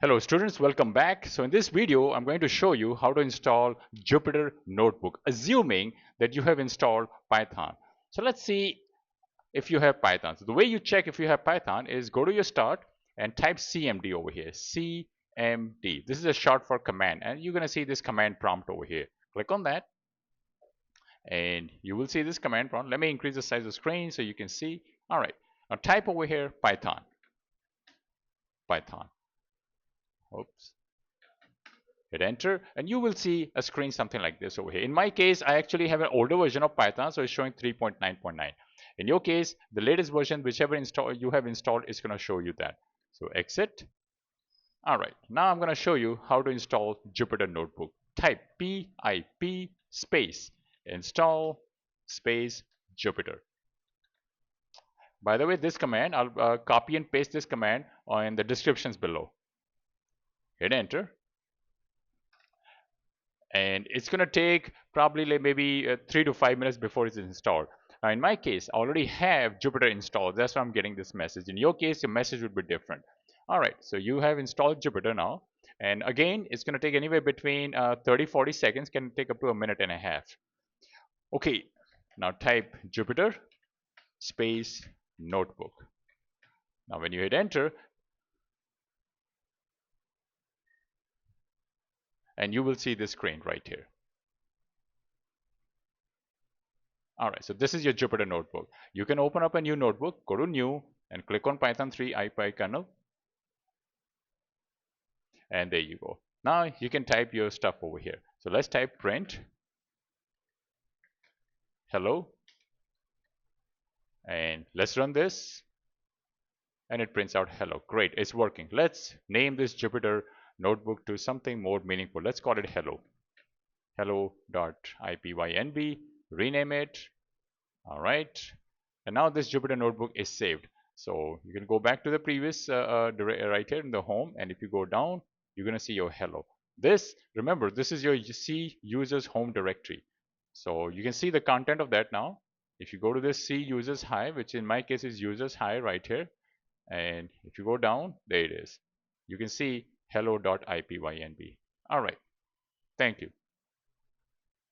Hello students, welcome back. So in this video, I'm going to show you how to install Jupyter Notebook, assuming that you have installed Python. So let's see if you have Python. So the way you check if you have Python is go to your start and type CMD over here, CMD. This is a short for command, and you're going to see this command prompt over here. Click on that and you will see this command prompt. Let me increase the size of the screen so you can see. All right, now type over here Python. Oops. Hit enter and you will see a screen something like this over here. In my case, I actually have an older version of Python, so it's showing 3.9.9. In your case, the latest version, whichever you have installed, is going to show you that. So exit. All right, now I'm going to show you how to install Jupyter Notebook. Type pip space install space Jupyter. By the way, this command, I'll copy and paste this command in the descriptions below. Hit enter. And it's going to take probably like maybe 3 to 5 minutes before it's installed. Now in my case, I already have Jupyter installed. That's why I'm getting this message. In your case, the message would be different. All right, so you have installed Jupyter now. And again, it's going to take anywhere between 30-40 seconds, can take up to a minute and a half. Okay, now type Jupyter space notebook. Now when you hit enter, and you will see this screen right here. All right, so this is your Jupyter notebook. You can open up a new notebook, go to new and click on Python 3 IPyKernel. And there you go. Now you can type your stuff over here. So let's type print hello and let's run this and it prints out hello. Great, it's working. Let's name this Jupyter notebook to something more meaningful. Let's call it hello. Hello.ipynb, rename it. All right, and now this Jupyter notebook is saved. So you can go back to the previous right here in the home, and if you go down, you're going to see your hello. This, remember, this is your C users home directory. So you can see the content of that now. If you go to this C users hi, which in my case is users hi right here, and if you go down, there it is. You can see hello.ipynb. All right, thank you.